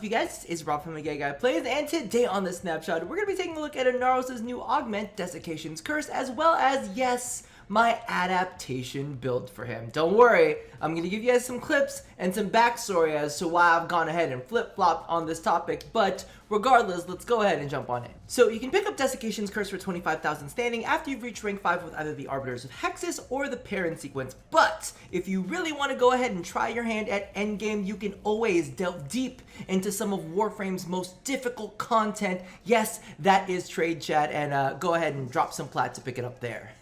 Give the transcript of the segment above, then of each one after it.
up, you guys? It's Rob from the Gay Guy Plays, and today on the Snapshot, we're going to be taking a look at Inaros' new Augment, Dessication's Curse, as well as, yes, my adaptation build for him. Don't worry, I'm going to give you guys some clips and some backstory as to why I've gone ahead and flip-flopped on this topic, but regardless, let's go ahead and jump on in. So you can pick up Dessication's Curse for 25,000 standing after you've reached rank 5 with either the Arbiters of Hexus or the Parent sequence, but if you really want to go ahead and try your hand at endgame, you can always delve deep into some of Warframe's most difficult content. Yes, that is trade chat, and go ahead and drop some plat to pick it up there.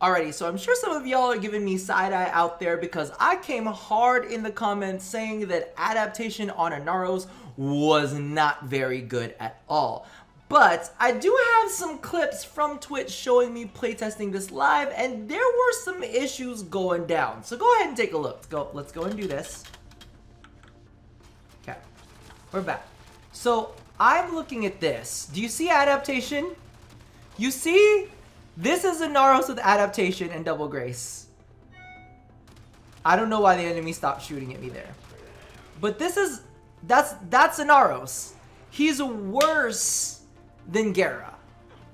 Alrighty, so I'm sure some of y'all are giving me side-eye out there because I came hard in the comments saying that adaptation on Inaros was not very good at all. But I do have some clips from Twitch showing me playtesting this live, and there were some issues going down. So go ahead and take a look. Let's go and do this. Okay, we're back. So I'm looking at this. Do you see adaptation? You see? This is Inaros with adaptation and double grace. I don't know why the enemy stopped shooting at me there. But that's Inaros. He's worse than Gera.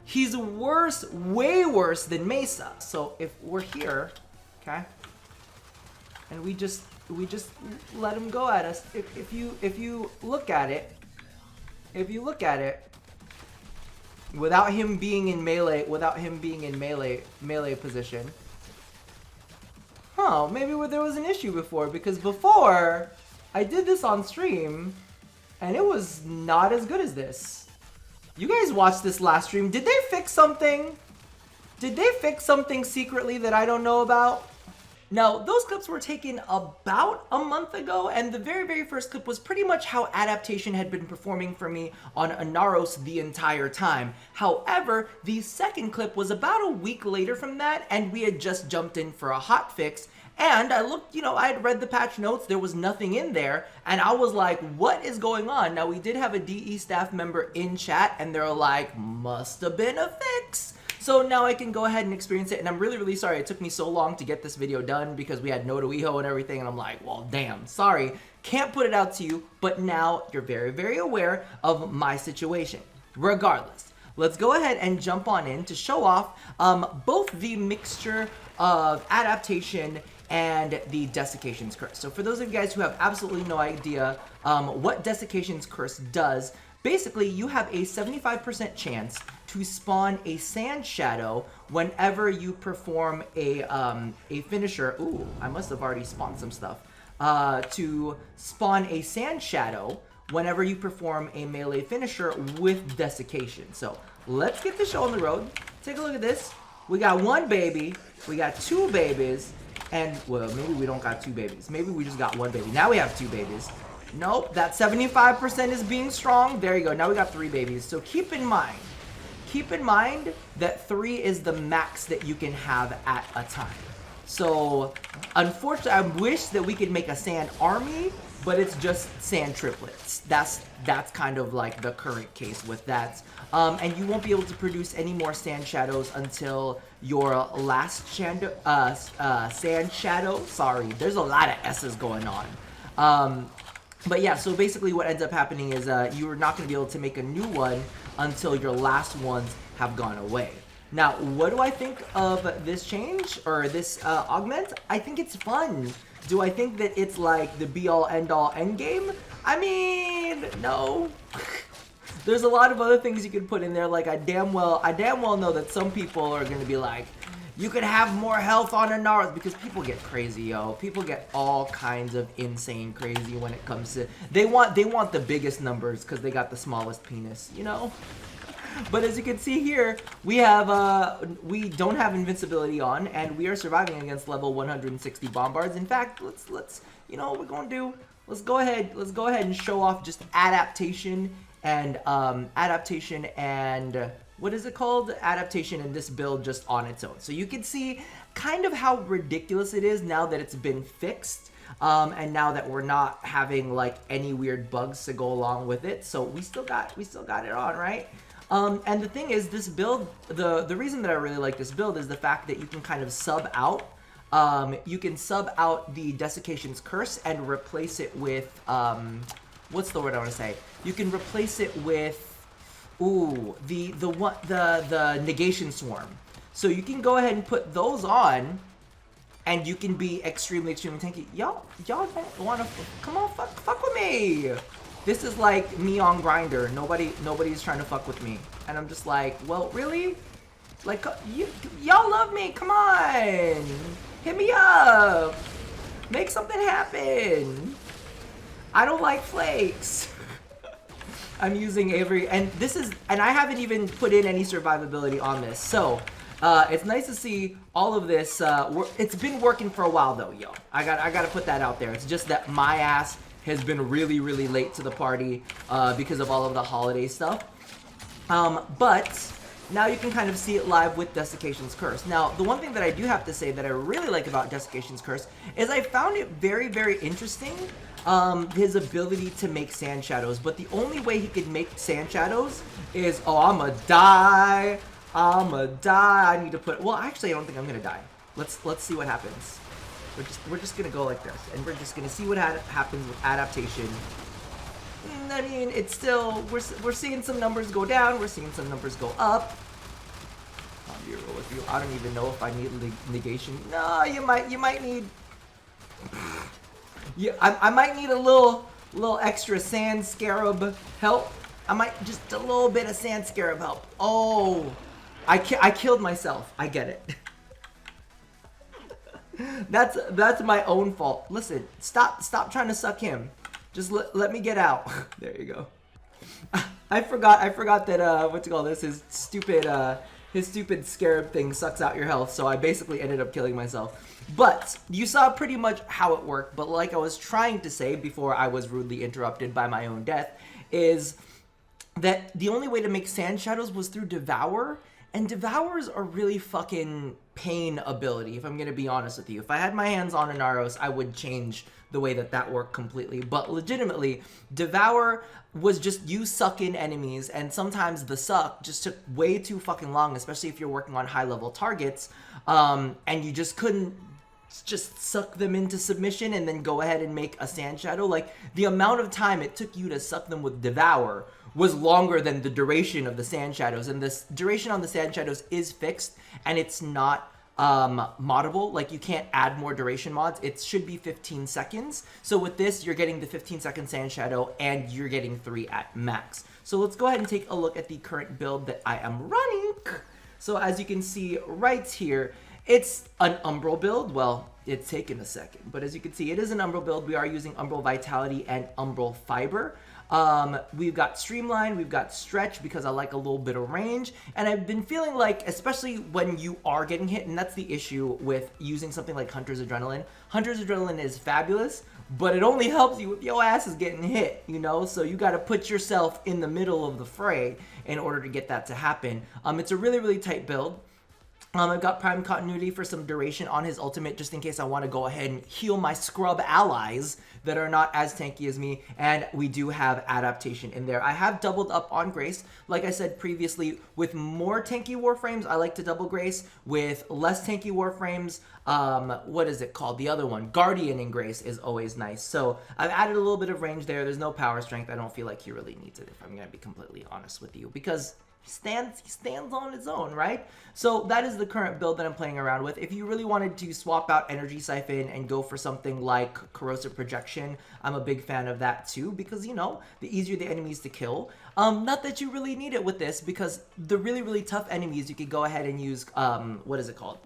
He's worse, way worse than Mesa. So if we're here, okay, and we just let him go at us. If you look at it, without him being in melee, melee position. Huh, maybe there was an issue before, because before I did this on stream and it was not as good as this. You guys watched this last stream. Did they fix something? Did they fix something secretly that I don't know about? Now, those clips were taken about a month ago, and the very first clip was pretty much how adaptation had been performing for me on Inaros the entire time. However, the second clip was about a week later from that, and we had just jumped in for a hotfix. And I looked, I had read the patch notes, there was nothing in there, and I was like, what is going on? Now, we did have a DE staff member in chat, and they're like, must have been a fix. So now I can go ahead and experience it, and I'm really sorry it took me so long to get this video done because we had Noto-Eho and everything, and I'm like, well, damn, sorry. Can't put it out to you, but now you're very aware of my situation. Regardless, let's go ahead and jump on in to show off both the mixture of adaptation and the Dessication's Curse. So for those of you guys who have absolutely no idea what Dessication's Curse does, basically you have a 75% chance to spawn a sand shadow whenever you perform a finisher. Ooh, I must have already spawned some stuff. To spawn a sand shadow whenever you perform a melee finisher with Dessication. So let's get the show on the road. Take a look at this. We got one baby, we got two babies, and well, maybe we don't got two babies. Maybe we just got one baby. Now we have two babies. Nope, that 75% is being strong. There you go. Now we got three babies. So keep in mind that 3 is the max that you can have at a time. So unfortunately, I wish that we could make a sand army, but it's just sand triplets. That's kind of like the current case with that. And you won't be able to produce any more sand shadows until your last sand shadow. Sorry, there's a lot of S's going on. But yeah, so basically what ends up happening is you're not going to be able to make a new one until your last ones have gone away. Now, what do I think of this change, or this augment? I think it's fun. Do I think that it's like the be-all, end-all endgame? I mean, no. There's a lot of other things you could put in there, like I damn well know that some people are going to be like, you could have more health on Inaros, because people get crazy, yo. People get all kinds of insane crazy when it comes to... They want the biggest numbers because they got the smallest penis, But as you can see here, we we don't have invincibility on, and we are surviving against level 160 bombards. In fact, let's what we're gonna do. Let's go ahead and show off just adaptation and what is it called? Adaptation in this build just on its own. So you can see kind of how ridiculous it is now that it's been fixed. And now that we're not having like any weird bugs to go along with it. So we still got it on, right? And the thing is, this build, the reason that I really like this build is the fact that you can kind of sub out you can sub out the Dessication's Curse and replace it with what's the word I want to say? You can replace it with, ooh, the negation swarm. So you can go ahead and put those on, and you can be extremely tanky. Y'all don't want to, come on, fuck with me. This is like me on Grindr. Nobody's trying to fuck with me. And I'm just like, well, really? Like, y'all love me, come on. Hit me up. Make something happen. I don't like flakes. I'm using Avery, and I haven't even put in any survivability on this. So, it's nice to see all of this. It's been working for a while though, yo. I gotta put that out there. It's just that my ass has been really late to the party because of all of the holiday stuff. But now you can kind of see it live with Dessication's Curse. Now, the one thing that I do have to say that I really like about Dessication's Curse is I found it very interesting, his ability to make sand shadows. But the only way he could make sand shadows is, oh, I'ma die. I need to put, well, actually, I don't think I'm gonna die. Let's see what happens. We're just gonna go like this, and we're just gonna see what happens with adaptation. I mean, it's still, we're seeing some numbers go down, we're seeing some numbers go up. I'll be real with you. I don't even know if I need negation. No, you might need. Yeah, I might need a little extra sand scarab help. I might just a little bit of sand scarab help. Oh, I killed myself. I get it. That's my own fault. Listen, stop trying to suck him. Just let me get out. There you go. I forgot that what to call this, his stupid scarab thing sucks out your health, so I basically ended up killing myself. But you saw pretty much how it worked, but like I was trying to say before I was rudely interrupted by my own death, is that the only way to make sand shadows was through Devour, and Devour's a really fucking pain ability, if I'm gonna be honest with you. If I had my hands on Inaros, I would change the way that worked completely. But legitimately, Devour was just you suck in enemies, and sometimes the suck just took way too fucking long, especially if you're working on high level targets, and you just couldn't just suck them into submission and then go ahead and make a sand shadow. Like, the amount of time it took you to suck them with Devour was longer than the duration of the sand shadows, and this duration on the sand shadows is fixed, and it's not moddable. Like, you can't add more duration mods. It should be 15 seconds. So with this, you're getting the 15-second sand shadow, and you're getting 3 at max. So let's go ahead and take a look at the current build that I am running. So as you can see right here, it's an Umbral build. Well, it's taken a second, but as you can see, it is an Umbral build. We are using Umbral Vitality and Umbral Fiber. We've got Streamline, we've got Stretch because I like a little bit of range, and I've been feeling like, especially when you are getting hit, and that's the issue with using something like Hunter's Adrenaline. Hunter's Adrenaline is fabulous, but it only helps you if your ass is getting hit, you know? So you gotta put yourself in the middle of the fray in order to get that to happen. It's a really tight build. I've got Prime Continuity for some duration on his ultimate, just in case I want to go ahead and heal my scrub allies that are not as tanky as me, and we do have Adaptation in there. I have doubled up on Grace. Like I said previously, with more tanky Warframes, I like to double Grace. With less tanky Warframes, what is it called? The other one, Guardian in Grace, is always nice. So I've added a little bit of range there. There's no power strength. I don't feel like he really needs it, if I'm going to be completely honest with you, because he stands on his own, right? So that is the current build that I'm playing around with. If you really wanted to swap out Energy Siphon and go for something like Corrosive Projection, I'm a big fan of that too, because, you know, the easier the enemies to kill. Not that you really need it with this, because the really tough enemies, you could go ahead and use, what is it called?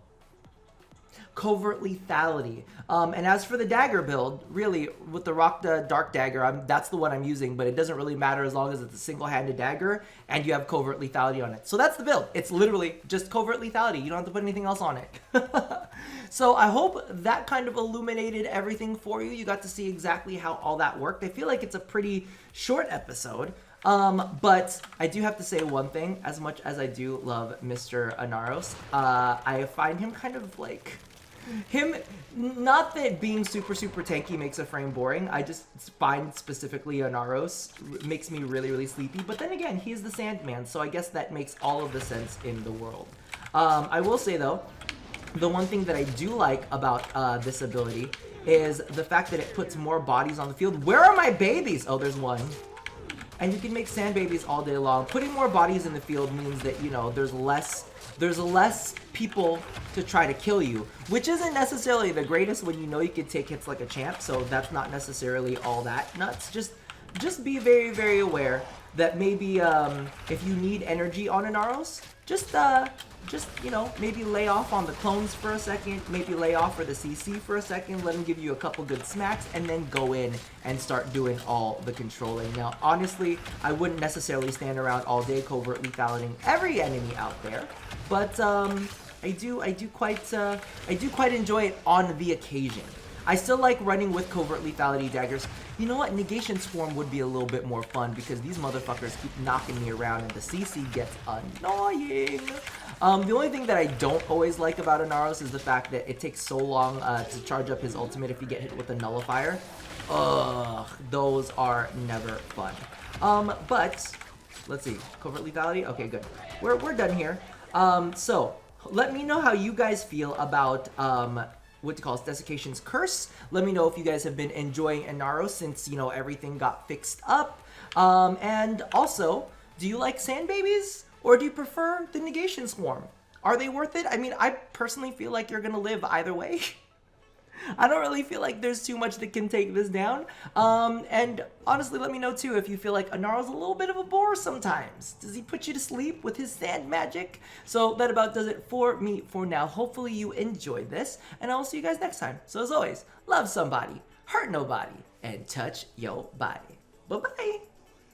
Covert Lethality. And as for the dagger build, really, with the Dark Dagger, that's the one I'm using, but it doesn't really matter as long as it's a single-handed dagger and you have Covert Lethality on it. So that's the build. It's literally just Covert Lethality. You don't have to put anything else on it. So I hope that kind of illuminated everything for you. You got to see exactly how all that worked. I feel like it's a pretty short episode. But I do have to say one thing. As much as I do love Mr. Inaros, I find him kind of like... not that being super tanky makes a frame boring. I just find specifically Inaros makes me really sleepy. But then again, he's the Sandman, so I guess that makes all of the sense in the world. I will say though, the one thing that I do like about this ability is the fact that it puts more bodies on the field. Where are my babies? Oh, there's one. And you can make sand babies all day long. Putting more bodies in the field means that, you know, there's less people to try to kill you, which isn't necessarily the greatest when you know you can take hits like a champ, so that's not necessarily all that nuts. Just be very, very aware that maybe if you need energy on Inaros, just you know, maybe lay off on the clones for a second, maybe lay off for the CC for a second, let him give you a couple good smacks, and then go in and start doing all the controlling. Now, honestly, I wouldn't necessarily stand around all day covert lethalating every enemy out there, but I do quite enjoy it on the occasion. I still like running with covert lethality daggers. You know what? Negation Swarm would be a little bit more fun because these motherfuckers keep knocking me around and the CC gets annoying. The only thing that I don't always like about Inaros is the fact that it takes so long to charge up his ultimate if you get hit with a nullifier. Ugh, those are never fun. But let's see, covert lethality. Okay, good. We're done here. So let me know how you guys feel about what do you call it, Dessication's curse. Let me know if you guys have been enjoying Inaros since, you know, everything got fixed up. And also, do you like sand babies or do you prefer the negation swarm? Are they worth it? I mean, I personally feel like you're gonna live either way. I don't really feel like there's too much that can take this down. And honestly, let me know too if you feel like Inaro's a little bit of a bore sometimes. Does he put you to sleep with his sand magic? So that about does it for me for now. Hopefully you enjoyed this, and I will see you guys next time. So as always, love somebody, hurt nobody, and touch your body. Bye-bye.